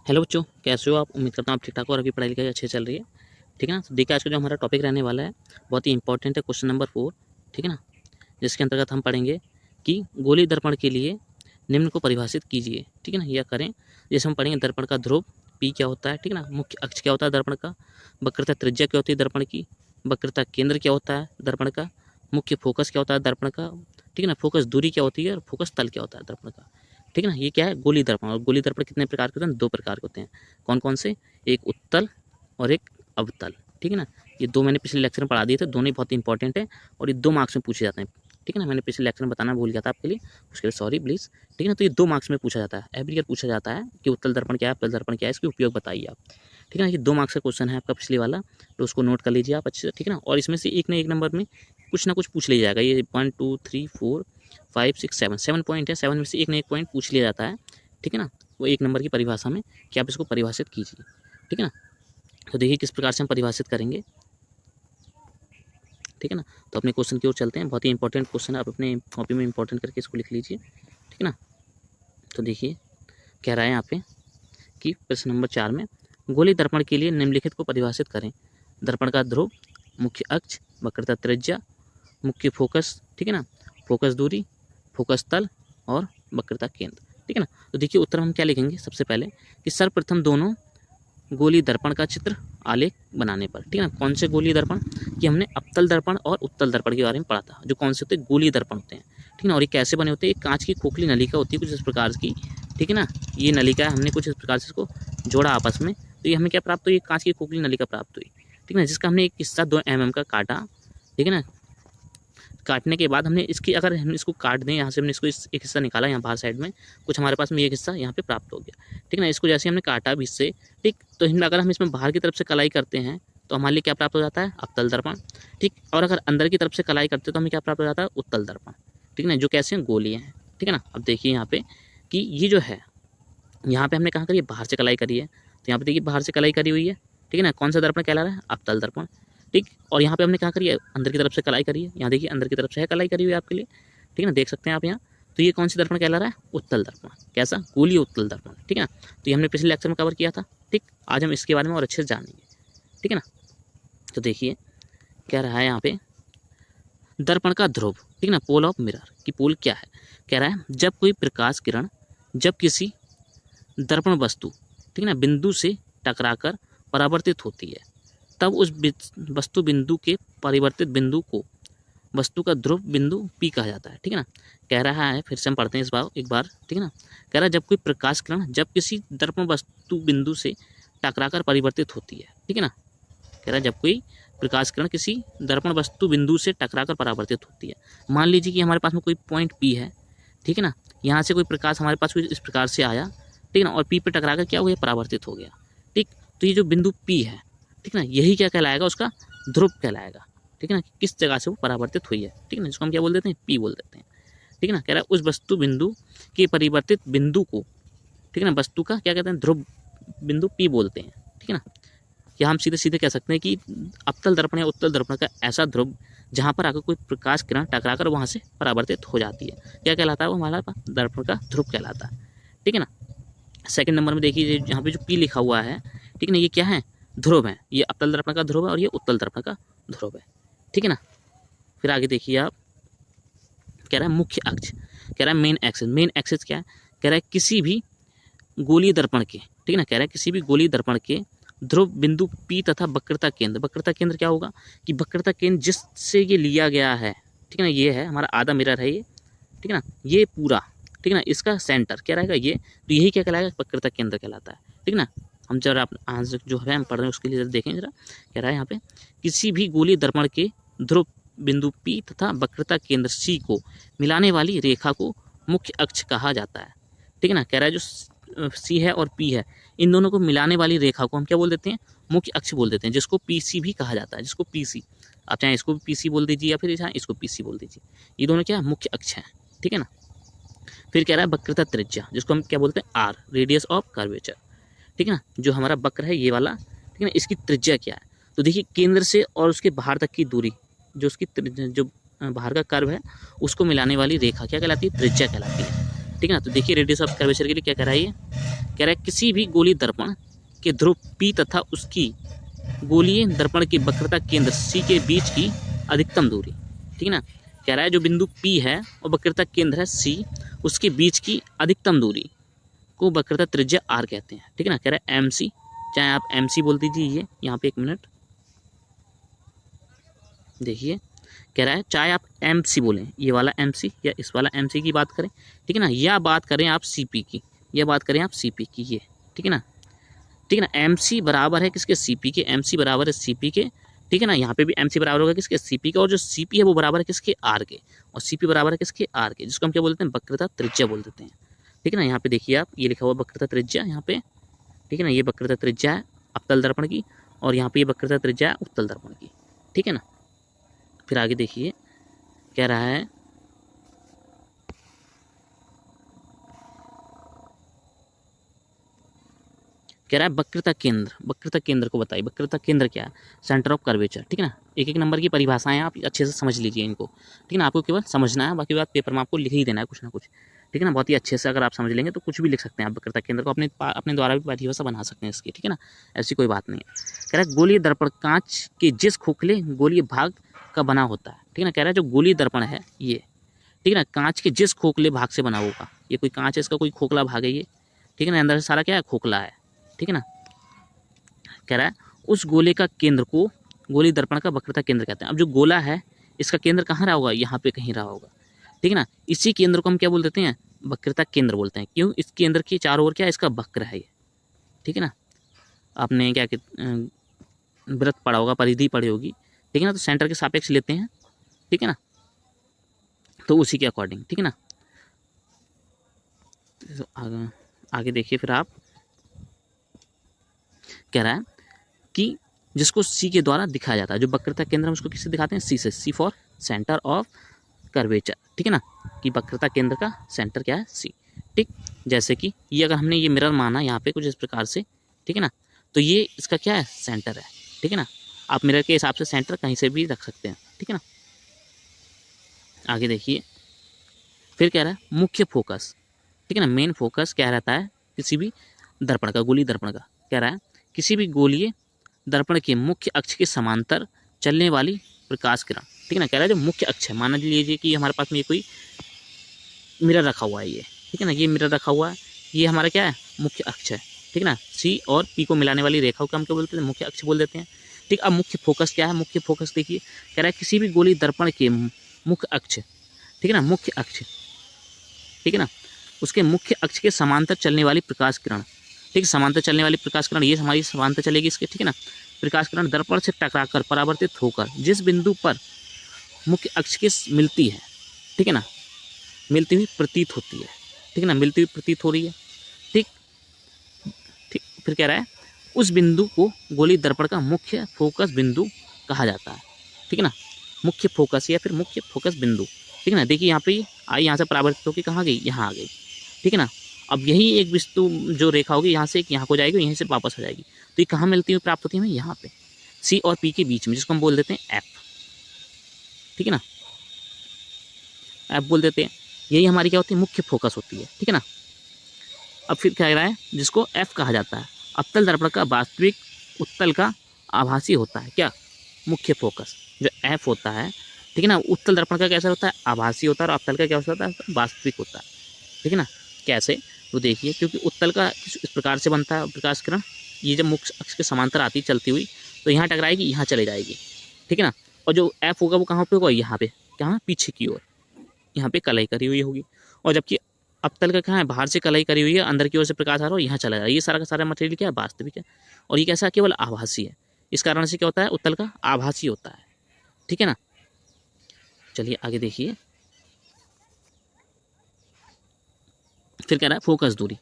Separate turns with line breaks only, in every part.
Hello बच्चों, कैसे हो आप। उम्मीद करता हूँ आप ठीक ठाक हो और अभी पढ़ाई लिखाई अच्छी चल रही है। ठीक है ना। तो देखिए आज का जो हमारा टॉपिक रहने वाला है बहुत ही इंपॉर्टेंट है, क्वेश्चन नंबर 4। ठीक है ना। जिसके अंतर्गत हम पढ़ेंगे कि गोलीय दर्पण के लिए निम्न को परिभाषित कीजिए। ठीक है ना, यह करें। जैसे हम पढ़ेंगे दर्पण का ध्रुव पी क्या होता है। ठीक है ना। मुख्य अक्ष क्या होता है दर्पण का। वक्रता त्रिज्या क्या होती है दर्पण की। वक्रता केंद्र क्या होता है दर्पण का। मुख्य फोकस क्या होता है दर्पण का। ठीक है ना। फोकस दूरी क्या होती है और फोकस तल क्या होता है दर्पण का। ठीक है ना। ये क्या है, गोली दर्पण। और गोली दर्पण कितने प्रकार के होते हैं, 2 प्रकार के होते हैं। कौन कौन से, एक उत्तल और एक अवतल। ठीक है ना। ये 2 मैंने पिछले लेक्चर में पढ़ा दिए थे, दोनों ही बहुत इंपॉर्टेंट है और ये 2 मार्क्स में पूछे जाते हैं। ठीक है ना। मैंने पिछले लेक्चर में बताना भूल गया था आपके लिए, उसके लिए सॉरी प्लीज़। ठीक है ना। तो ये 2 मार्क्स में पूछा जाता है, एवरी ईयर पूछा जाता है कि उत्तल दर्पण क्या है, अवतल दर्पण क्या है, इसके उपयोग बताइए आप। ठीक है ना। ये 2 मार्क्स का क्वेश्चन है आपका पिछले वाला, तो उसको नोट कर लीजिए आप अच्छे से। ठीक है ना। और इसमें से एक न एक नंबर में कुछ ना कुछ पूछ लिया जाएगा। ये 1 2 3 4 5 6 7 पॉइंट है, 7 में से एक न एक पॉइंट पूछ लिया जाता है। ठीक है ना। वो 1 नंबर की परिभाषा में कि आप इसको परिभाषित कीजिए। ठीक है ना। तो देखिए किस प्रकार से हम परिभाषित करेंगे। ठीक है ना। तो अपने क्वेश्चन की ओर चलते हैं। बहुत ही इंपॉर्टेंट क्वेश्चन है, आप अपने कॉपी में इंपॉर्टेंट करके इसको लिख लीजिए। ठीक है ना। तो देखिए कह रहा है यहाँ पे कि प्रश्न नंबर 4 में गोलीय दर्पण के लिए निम्नलिखित को परिभाषित करें। दर्पण का ध्रुव, मुख्य अक्ष, वक्रता त्रिज्या, मुख्य फोकस। ठीक है ना। फोकस दूरी, फोकस तल और वक्रता केंद्र। ठीक है ना। तो देखिए उत्तर हम क्या लिखेंगे सबसे पहले कि सर्वप्रथम दोनों गोलीय दर्पण का चित्र आलेख बनाने पर। ठीक है ना। कौन से गोलीय दर्पण, कि हमने अवतल दर्पण और उत्तल दर्पण के बारे में पढ़ा था, जो कौन से होते हैं, गोलीय दर्पण होते हैं। ठीक है ना। और ये कैसे बने होते हैं, एक कांच की खोखली नलिका होती है कुछ इस प्रकार की। ठीक है ना। ये नलिका हमने कुछ इस प्रकार से इसको जोड़ा आपस में, तो ये हमें क्या प्राप्त हुई, कांच की खोखली नलिका प्राप्त हुई। ठीक है ना। जिसका हमने एक हिस्सा 2 mm का काटा। ठीक है ना। काटने के बाद हमने इसकी, अगर हम इसको काट दें, यहाँ से हमने इसको एक हिस्सा निकाला, यहाँ बाहर साइड में कुछ हमारे पास में एक हिस्सा यहाँ पे प्राप्त हो गया। ठीक है ना। इसको जैसे हमने काटा भी इससे, ठीक, तो अगर हम इसमें बाहर की तरफ से कलाई करते हैं तो हमारे लिए क्या प्राप्त हो जाता है, अवतल दर्पण। ठीक। और अगर अंदर की तरफ से कलाई करते हैं तो हमें क्या प्राप्त हो जाता है, उत्तल दर्पण। ठीक है ना। जो कैसे हैं, गोलीय हैं। ठीक है ना। अब देखिए यहाँ पे कि ये जो है, यहाँ पे हमने कहाँ करी है, बाहर से कलाई करी है, तो यहाँ पे देखिए बाहर से कलाई करी हुई है। ठीक है ना। कौन सा दर्पण कहला रहा है, अवतल दर्पण। ठीक। और यहाँ पे हमने कहाँ करी है, अंदर की तरफ से कलाई करी है, यहाँ देखिए अंदर की तरफ से है कलाई करी हुई है आपके लिए। ठीक है ना। देख सकते हैं आप यहाँ। तो ये कौन सी दर्पण कहला रहा है, उत्तल दर्पण। कैसा, गोलीय उत्तल दर्पण। ठीक है ना। तो ये हमने पिछले लेक्चर में कवर किया था। ठीक। आज हम इसके बारे में और अच्छे से जानेंगे। ठीक है ना। तो देखिए क्या रहा है यहाँ पे, दर्पण का ध्रुव। ठीक है ना। पोल ऑफ मिरर की पोल क्या है, कह रहा है जब कोई प्रकाश किरण जब किसी दर्पण वस्तु, ठीक है ना, बिंदु से टकराकर परावर्तित होती है, तब उस वस्तु बिंदु के परिवर्तित बिंदु को वस्तु का ध्रुव बिंदु पी कहा जाता है। ठीक है ना। कह रहा है, फिर से हम पढ़ते हैं इस बार एक बार। ठीक है ना। कह रहा है जब कोई प्रकाश किरण जब किसी दर्पण वस्तु बिंदु से टकराकर परिवर्तित होती है। ठीक है ना। कह रहा है जब कोई प्रकाश किरण किसी दर्पण वस्तु बिंदु से टकराकर परावर्तित होती है। मान लीजिए कि हमारे पास में कोई पॉइंट पी है। ठीक है ना। यहाँ से कोई प्रकाश हमारे पास कोई इस प्रकार से आया। ठीक है ना। और पी पे टकराकर क्या हो गया, परावर्तित हो गया। ठीक। तो ये जो बिंदु पी है, ठीक है ना, यही क्या कहलाएगा, उसका ध्रुव कहलाएगा। ठीक है ना। किस जगह से वो परावर्तित हुई है। ठीक है ना। जिसको हम क्या बोल देते हैं, पी बोल देते हैं। ठीक है ना। कह रहा है उस वस्तु बिंदु के परिवर्तित बिंदु को, ठीक है ना, वस्तु का क्या कहते हैं, ध्रुव बिंदु पी बोलते हैं। ठीक है ना। या हम सीधे सीधे कह सकते हैं कि अवतल दर्पण या उत्तल दर्पण का ऐसा ध्रुव जहाँ पर आकर कोई प्रकाश किरण टकराकर वहाँ से परावर्तित हो जाती है, क्या कहलाता है, वो हमारा दर्पण का ध्रुव कहलाता है। ठीक है ना। सेकंड नंबर में देखिए यहाँ पे जो पी लिखा हुआ है, ठीक है ना, ये क्या है, ध्रुव है। ये अवतल दर्पण का ध्रुव है और ये उत्तल दर्पण का ध्रुव है। ठीक है ना। फिर आगे देखिए आप, कह रहा है मुख्य अक्ष, कह रहा है मेन एक्सिस। मेन एक्सिस क्या है, कह रहा है किसी भी गोलीय दर्पण के, ठीक है ना, कह रहा है किसी भी गोलीय दर्पण के ध्रुव बिंदु पी तथा वक्रता केंद्र। वक्रता केंद्र क्या होगा, कि वक्रता केंद्र जिससे ये लिया गया है, ठीक है ना, ये है हमारा आधा मिरर है ये, ठीक है ना, ये पूरा, ठीक है ना, इसका सेंटर क्या रहेगा ये, तो यही क्या कहलाएगा, वक्रता केंद्र कहलाता है। ठीक है ना। हम जरा आप आंसर जो है हम पढ़ रहे हैं उसके लिए जरा देखें जरा, कह रहा है यहाँ पे किसी भी गोलीय दर्पण के ध्रुव बिंदु पी तथा वक्रता केंद्र सी को मिलाने वाली रेखा को मुख्य अक्ष कहा जाता है। ठीक है ना। कह रहा है जो सी है और पी है, इन दोनों को मिलाने वाली रेखा को हम क्या बोल देते हैं, मुख्य अक्ष बोल देते हैं, जिसको पीसी भी कहा जाता है, जिसको पीसी, आप चाहे इसको भी पीसी बोल दीजिए या फिर चाहे इसको पीसी बोल दीजिए, ये दोनों क्या मुख्य अक्ष हैं। ठीक है ना। फिर कह रहा है वक्रता त्रिज्या, जिसको हम क्या बोलते हैं, आर, रेडियस ऑफ कर्वेचर। ठीक है ना। जो हमारा वक्र है ये वाला, ठीक है ना, इसकी त्रिज्या क्या है, तो देखिए केंद्र से और उसके बाहर तक की दूरी, जो उसकी जो बाहर का कर्व है उसको मिलाने वाली रेखा क्या कहलाती है, त्रिज्या कहलाती है। ठीक है ना। तो देखिए रेडियस ऑफ कर्वेचर के लिए क्या कह रहा है, ये कह रहा है किसी भी गोलीय दर्पण के ध्रुव P तथा उसकी गोलीय दर्पण की वक्रता केंद्र C के बीच की अधिकतम दूरी, ठीक है ना। कह रहा है जो बिंदु P है और वक्रता केंद्र है C, उसके बीच की अधिकतम दूरी को वक्रता त्रिज्या R कहते हैं, ठीक है ना। कह रहा है MC, चाहे आप MC बोल दीजिए, ये यहाँ पे 1 मिनट देखिए, कह रहा है चाहे आप MC बोलें, ये वाला MC या इस वाला MC की बात करें, ठीक है ना, या बात करें आप CP की, या बात करें आप CP की, ये ठीक है ना, ठीक है ना। MC बराबर है किसके, CP के, MC बराबर है CP के, ठीक है ना। यहाँ पे भी MC बराबर होगा किसके, CP के, और जो CP है वो बराबर है किसके, R के, और CP बराबर है किसके, R के, जिसको हम क्या बोलते हैं, वक्रता त्रिज्या बोल देते हैं, ठीक है ना। यहाँ पे देखिए आप, ये लिखा हुआ वक्रता त्रिज्या यहाँ पे, ठीक है ना, ये वक्रता त्रिज्या है अवतल दर्पण की, और यहाँ पे ये वक्रता त्रिज्या है उत्तल दर्पण की, ठीक है ना। फिर आगे देखिए कह रहा है वक्रता केंद्र को बताइए। वक्रता केंद्र क्या है, सेंटर ऑफ कर्वेचर, ठीक है ना। एक एक नंबर की परिभाषाएं आप अच्छे से समझ लीजिए इनको, ठीक है ना। आपको केवल समझना है, बाकी बात पेपर में आपको लिख ही देना है कुछ ना कुछ, ठीक है ना। बहुत ही अच्छे से अगर आप समझ लेंगे तो कुछ भी लिख सकते हैं आप वक्रता केंद्र को, अपने द्वारा भी परिभाषा बना सकते हैं इसकी, ठीक है ना। ऐसी कोई बात नहीं है। कह रहा है गोलीय दर्पण कांच के जिस खोखले गोलीय भाग का बना होता है, ठीक है ना। कह रहा है जो गोलीय दर्पण है ये, ठीक है ना, कांच के जिस खोखले भाग से बना होगा, ये कोई कांच है, इसका कोई खोखला भाग है ये, ठीक है ना, अंदर से सारा क्या है, खोखला है, ठीक है ना। कह रहा है उस गोले का केंद्र को गोलीय दर्पण का वक्रता केंद्र कहते हैं। अब जो गोला है इसका केंद्र कहाँ रहा होगा, यहाँ पे कहीं रहा होगा, ठीक है ना। इसी केंद्र को हम क्या बोल देते हैं, वक्रता केंद्र बोलते हैं। क्यों, इस केंद्र के चारों ओर क्या है, इसका वक्र है ये, ठीक है ना। आपने क्या वृत्त पढ़ा होगा, परिधि पढ़ी होगी, ठीक है ना। तो सेंटर के सापेक्ष लेते हैं, ठीक है ना, तो उसी के अकॉर्डिंग, ठीक है ना। तो आगे देखिए फिर आप, कह रहा है कि जिसको C के द्वारा दिखाया जाता है, जो वक्रता केंद्र हम उसको किससे दिखाते हैं, C से, C for centre of curvature, ठीक है ना, कि वक्रता केंद्र का सेंटर क्या है, C, ठीक। जैसे कि ये अगर हमने ये मिरर माना यहाँ पे कुछ इस प्रकार से, ठीक है ना, तो ये इसका क्या है, सेंटर है, ठीक है ना। आप मिरर के हिसाब से सेंटर कहीं से भी रख सकते हैं, ठीक है ना। आगे देखिए फिर कह रहा है मुख्य फोकस, ठीक है ना। मेन फोकस क्या रहता है किसी भी दर्पण का, गोलीय दर्पण का, कह रहा है किसी भी गोलीय दर्पण के मुख्य अक्ष के समांतर चलने वाली प्रकाश किरण, ठीक है ना। कह रहा है जो मुख्य अक्ष है, मान लीजिए कि हमारे पास में ये कोई मिरर रखा हुआ है ये, ठीक है ना, ये मिरर रखा हुआ है, ये हमारा क्या है, मुख्य अक्ष है, ठीक है ना। C और P को मिलाने वाली रेखा को हम क्या बोलते हैं, मुख्य अक्ष बोल देते हैं, ठीक। अब मुख्य फोकस क्या है, मुख्य फोकस देखिए, कह रहा है किसी भी गोलीय दर्पण के मुख्य अक्ष, ठीक है ना, मुख्य अक्ष, ठीक है ना, उसके मुख्य अक्ष के समांतर चलने वाली प्रकाश किरण, ठीक, समांतर चलने वाली प्रकाश किरण, ये हमारी समांतर चलेगी इसके, ठीक है ना। प्रकाश किरण दर्पण से टकराकर परावर्तित होकर जिस बिंदु पर मुख्य अक्ष के मिलती है, ठीक है ना, मिलती हुई प्रतीत होती है, ठीक है ना, मिलती हुई प्रतीत हो रही है, ठीक ठीक। फिर कह रहा है उस बिंदु को गोलीय दर्पण का मुख्य फोकस बिंदु कहा जाता है, ठीक है ना, मुख्य फोकस या फिर मुख्य फोकस बिंदु, ठीक है ना। देखिए यहाँ पे आई, यहाँ से परावर्तित होकर कहाँ गई, यहाँ आ गई, ठीक है ना। अब यही एक बिंदु जो रेखा होगी यहाँ से एक यहाँ को जाएगी, यहीं से वापस आ जाएगी, तो ये कहाँ मिलती हुई प्राप्त होती है हमें, यहाँ पे C और P के बीच में, जिसको हम बोल देते हैं F, ठीक है ना, F बोल देते हैं। यही हमारी क्या होती है, मुख्य फोकस होती है, ठीक है ना। अब फिर क्या कह रहा है, जिसको F कहा जाता है, अवतल दर्पण का वास्तविक उत्तल का आभासी होता है, क्या, मुख्य फोकस जो F होता है, ठीक है ना। उत्तल दर्पण का कैसा होता है, आभासी होता है, और अवतल का क्या होता है, वास्तविक होता है, ठीक है ना। कैसे, तो देखिए क्योंकि उत्तल का इस प्रकार से बनता है प्रकाश किरण, ये जब मुख्य अक्ष के समांतर आती चलती हुई तो यहाँ टकराएगी, यहाँ चले जाएगी, ठीक है ना। और जो F होगा वो कहाँ पे होगा, यहाँ पे, कहाँ, पीछे की ओर, यहाँ पे कलाई करी हुई होगी, और जबकि अवतल का कहाँ है, बाहर से कलाई करी हुई है, अंदर की ओर से प्रकाश आ रहा है, यहाँ चला जा रहा है। ये सारा का सारा मटेरियल क्या है, वास्तविक है, और ये कैसा, केवल आभासी है। इस कारण से क्या होता है, उत्तल का आभासी होता है, ठीक है ना। चलिए आगे देखिए, फिर कह रहा है फोकस दूरी,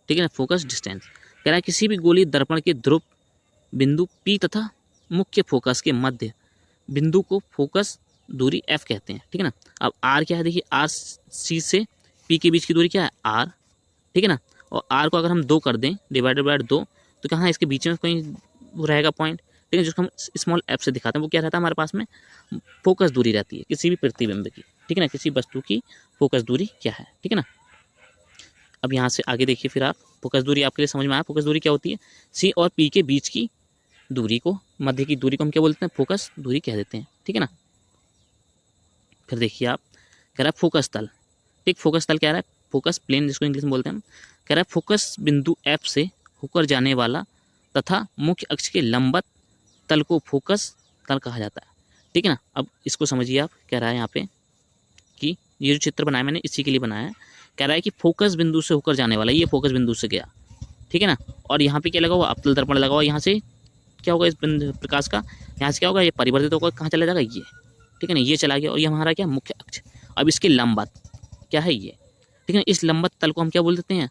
ठीक है ना, फोकस डिस्टेंस। कह रहा है किसी भी गोलीय दर्पण के ध्रुव बिंदु P तथा मुख्य फोकस के मध्य बिंदु को फोकस दूरी F कहते हैं, ठीक है ना। अब R क्या है, देखिए R C से P के बीच की दूरी क्या है, R, ठीक है ना। और R को अगर हम 2 कर दें, डिवाइडेड बाय 2, तो कहाँ है, इसके बीच में कहीं वो रहेगा पॉइंट, ठीक है, जिसको हम स्मॉल f से दिखाते हैं, वो क्या रहता है हमारे पास में, फोकस दूरी रहती है किसी भी प्रतिबिंब की, ठीक है ना, किसी वस्तु की फोकस दूरी क्या है, ठीक है ना। अब यहाँ से आगे देखिए, फिर आप फोकस दूरी आपके लिए समझ में आया। फोकस दूरी क्या होती है? सी और पी के बीच की दूरी को, मध्य की दूरी को हम क्या बोलते हैं? फोकस दूरी कह देते हैं, ठीक है ना। फिर देखिए आप, कह रहा है फोकस तल, ठीक, फोकस तल कह रहा है, फोकस प्लेन जिसको इंग्लिश में बोलते हैं हम, कह रहा है फोकस बिंदु एफ से होकर जाने वाला तथा मुख्य अक्ष के लंबवत तल को फोकस तल कहा जाता है, ठीक है ना। अब इसको समझिए आप, कह रहा है यहाँ पे कि ये जो चित्र बनाया मैंने इसी के लिए बनाया है। कह रहा है कि फोकस बिंदु से होकर जाने वाला, ये फोकस बिंदु से गया, ठीक है ना। और यहाँ पे क्या लगा हुआ? अवतल दर्पण लगा हुआ। यहाँ से क्या होगा? इस प्रकाश का यहाँ से क्या होगा? ये परिवर्तित होकर कहाँ चला जाएगा? ये, ठीक है ना, ये चला गया। और ये हमारा क्या? मुख्य अक्ष। अब इसके लंबवत क्या है? ये, ठीक है ना। इस लंबवत तल को हम क्या बोल देते हैं?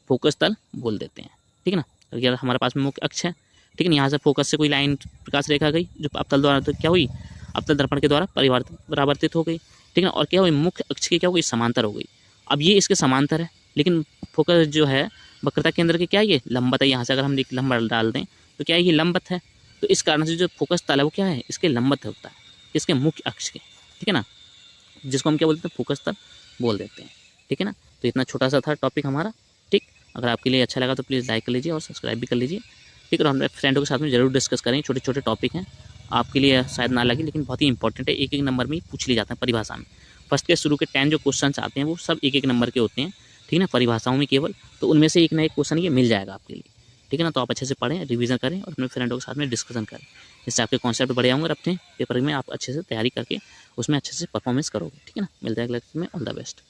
फोकस तल बोल देते हैं, ठीक है ना। अगर हमारे पास में मुख्य अक्ष है, ठीक है ना, यहाँ से फोकस से कोई लाइन प्रकाश रेखा गई जो अवतल द्वारा, तो क्या हुई? अवतल दर्पण के द्वारा परावर्तित हो गई, ठीक है ना। और क्या हुई? मुख्य अक्ष की क्या हो गई? समांतर हो गई। अब ये इसके समांतर है, लेकिन फोकस जो है वक्रता केंद्र के क्या है? ये लंबवत है। यहाँ से अगर हम लंबा डाल दें तो क्या है? ये लंबवत है। तो इस कारण से जो फोकस तल है वो क्या है? इसके लंबवत होता है, इसके मुख्य अक्ष के, ठीक है ना, जिसको हम क्या बोलते हैं? फोकस तल बोल देते हैं, ठीक है ना। तो इतना छोटा सा था टॉपिक हमारा, ठीक। अगर आपके लिए अच्छा लगा तो प्लीज़ लाइक कर लीजिए और सब्सक्राइब भी कर लीजिए, ठीक है। और हमारे फ्रेंडों के साथ में जरूर डिस्कस करें। छोटे छोटे टॉपिक हैं, आपके लिए शायद ना लगे, लेकिन बहुत ही इंपॉर्टेंट है। एक एक नंबर में पूछ लिए जाते हैं परिभाषा में। फर्स्ट के शुरू के 10 जो क्वेश्चन आते हैं वो सब एक एक नंबर के होते हैं, ठीक है ना, परिभाषाओं में केवल। तो उनमें से एक ना एक क्वेश्चन ये मिल जाएगा आपके लिए, ठीक है ना। तो आप अच्छे से पढ़ें, रिवीजन करें और अपने फ्रेंडों के साथ में डिस्कशन करें। इससे आपके कॉन्सेप्ट बढ़े होंगे और अपने पेपर में आप अच्छे से तैयारी करके उसमें अच्छे से परफॉर्मेंस करोगे, ठीक है ना। मिलते हैं अगले लेक्चर में। All the best.